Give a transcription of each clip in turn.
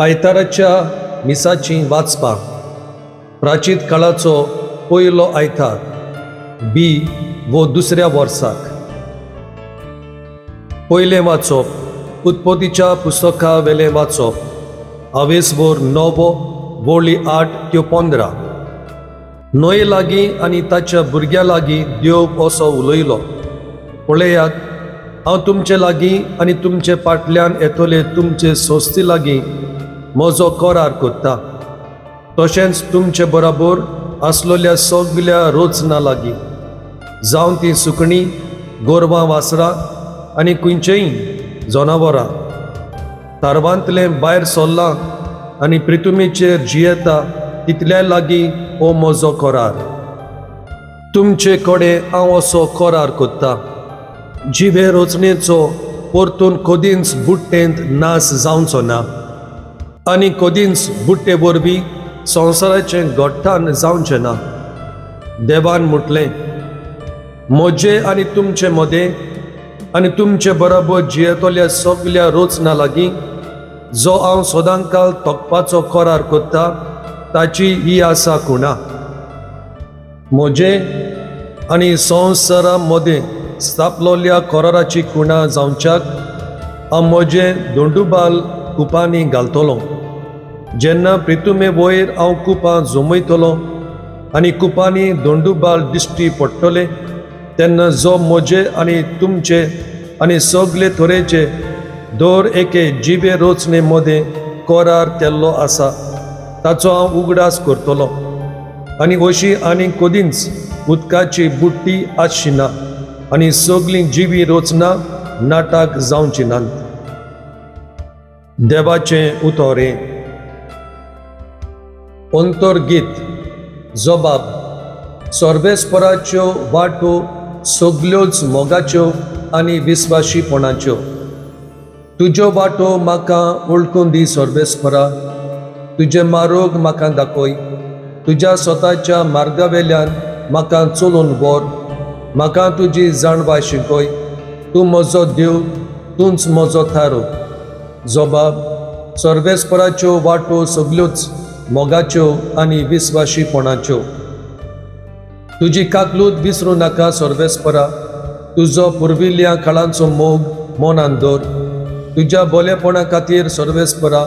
आयताराच्या मिसाची वाचपाक प्राचीत काळाचो पयलो आयतार बी वो दुसऱ्या वर्साक पयलें वाचप उत्पत्तीच्या पुस्तका वेलें वाचप आवेसभर 9 वळी 8 ते 15 नोये लागीं आनी ताच्या भुरग्यां लागीं देव असो उलयलो पळयात हांव तुमचे लागीं आनी तुमचे फाटल्यान येतले तुमचे सोस्ती लागीं म्हजो करार करता तशेंच तुमचे बरोबर आसलेल्या सगल्या रोचना लागीं जावं ती सुकणीं गोरवां वासरां आनी खंयचेय जनावरां तारवांतले भायर सरलां आनी पृथ्वीचेर जियेता तितल्या लागीं हो म्हजो करार तुमचे कडेन हांव असो करार करता जिवे रोचणेचो परतून कदींच बुट्टेंत नाश जावचो ना आनी कदींच बुट्टे वरवीं संवसाराचें घट्टान जावचें ना देवान म्हटलें म्हजे आनी तुमचे मदें आनी तुमचे बरोबर जियेतल्या सगल्या रोचना लागीं जो हांव सदांकाल तोखपाचो करार करता ताची ही आसा खुणा म्हजे आनी संवसारा मदें स्थापलोल्या कराराची खुणा जावच्याक हांव म्हजें दोंडुबाल कुपांनी घालतलों जेन्ना पृथ्वी वयर हांव कुपां जोमयतलों आनी कुपांनी दोंडुबाल दिश्टी पडटले तेन्ना जो म्हजे आनी तुमचे आनी सगले तरेचे दर एके जिवे रोचणे मदें करार केल्लो आसा ताचो हांव उगडास करतलों आनी अशी आनी कदींच उदकाची बुट्टी आसची ना आनी सगलीं जिवी रोचना नाटाक जावची नात देवाचें उतोरें अंतर्गीत जबाब सर्वेस्पराच्यो वाटो सगल्योच मोगाच्यो आनी विस्वाशीपणाच्यो तुज्यो वाटो म्हाका वळखून दी सर्वेस्परा तुजे मार्ग म्हाका दाखय तुज्या स्वताच्या मार्गावेल्यान म्हाका चलून व्हर म्हाका तुजी जाणवाय शिकय तूं म्हजो देव तूंच म्हजो थारो जबाब सर्वेस्पराच्यो वाटो सगल्योच मोगाच्यो आनी विस्वाशीपणाच्यो तुजी काकलूत विसरूं नाका सर्वेस्परा तुजो पुर्विल्ल्या काळांचो मोग मनान दवर तुज्या बोलेपणा खातीर सर्वेस्परा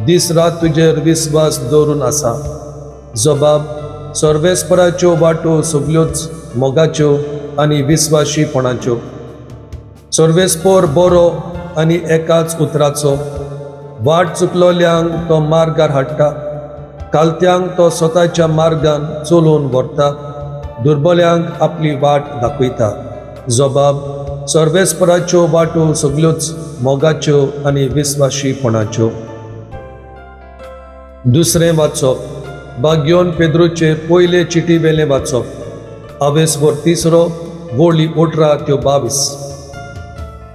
दीस रात तुजेर विस्वास दवरून आसा जबाब सर्वेस्पराच्यो वाटो सगल्योच मोगाच्यो आनी विस्वाशीपणाच्यो सर्वेस्पर बरो आनी एकाच उतराचो वाट चुकलोल्यांक तो मार्गार हाडटा कालत्यांक तो स्वताच्या मार्गान चलून व्हरता दुर्बल्यांक आपली वाट दाखयता जबाब सर्वेस्पराच्यो वाटो सगल्योच मोगाच्यो आनी विस्वाशीपणाच्यो दुसरें वाचप भाग्योन पेद्रोचे पयले चिटी वेलें वाचप आवेसभर 3 वळी 18 ते 22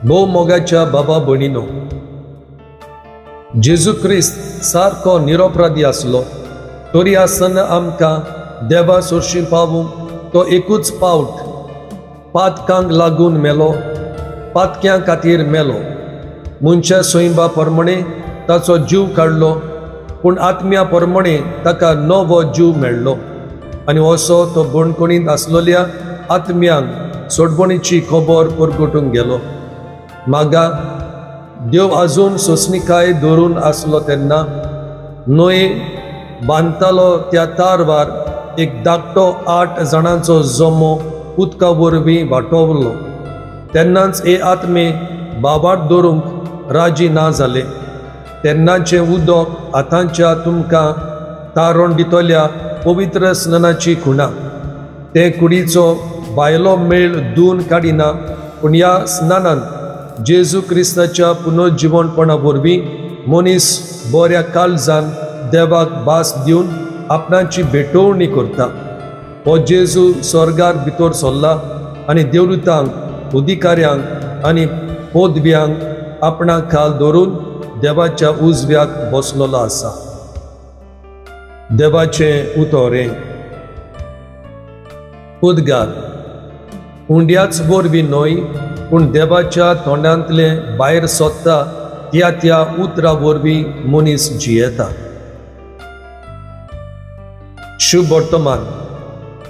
भोव मोगाच्या बाबा भणीनो जेजू क्रिस्त सारको निरपराधी आसलो तरी आसतना आमकां देवा सोर्शी पावूंक तो एकूच पावट पातकांक लागून मेलो पातक्यां खातीर मेलो मनशा सोयंबा प्रमाणे ताचो जीव काडलो पूण आत्म्या प्रमाणे ताका नवो जीव मेळ्ळो आनी असो तो बणकणींत आसलेल्या आत्म्यांक सोडवणेची खबर परगटूंक गेलो मागा देव आजून सोंसणीकाय दवरून आसलो तेन्ना नोये बांदतालो त्या तारवार एक धाकटो 8 जाणांचो जमो उदका वरवीं वाटवलो तेन्नाच हे आत्मे बाबाट दवरूंक राजी ना जाले तेन्नाचें उदक आतांच्या तुमकां तारण दितल्या पवित्र स्नानाची खुणा ते कुडीचो भायलो मेळ धुवन काडिना पूण ह्या स्नानान जेजू क्रिस्ताच्या पुनर्जीवनपणा वरवीं मनीस बऱ्या काळजान देवाक भास दिवन आपणाची भेटोवणी करता हो जेजू स्वर्गार भितर सरला आनी देवदूतांक अधिकाऱ्यांक आनी पदव्यांक आपणा खाल दवरून देवाच्या उजव्याक बसलेलो आसा देवाचें उतोरें उद्गार हुंड्याच वरवीं न्हय पूण देवाच्या तोंडांतले भायर सोदता त्या उतरा वरवीं मनीस जियेता. शुभ वर्तमान.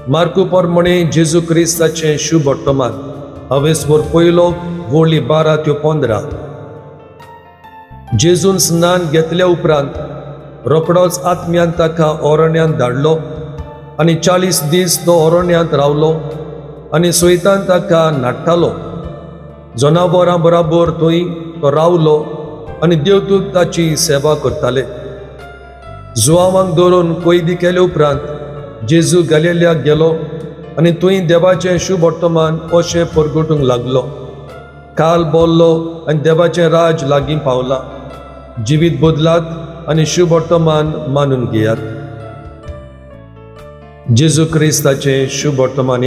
मार्कू प्रमाणे जेजू क्रिस्ताचें शुभ वर्तमान. अवेसभर पयलो वळी 12 ते 15. जेजून स्नान घेतल्या उपरांत रोखडोच आत्म्यान ताका ओरण्यांत धाडलो आनी 40 दीस तो ओरण्यांत रावलो आनी सैतान ताका नाडटालो. जनावरां बराबर थंय तो रावलो आनी देवदूत ताची सेवा करताले. जुआवांक धरून कैदी केले उपरांत जेजू गलिल्याक गेलो आनी थंय देवाचें शुभ वर्तमान अशें परगटूंक लागलो. काल बोल्लो आनी देवाचें राज लागीं पावलां. जिवीत बदलात आनी शुभ वर्तमान मानून घेयात. जेजू क्रिस्ताचें शुभ वर्तमान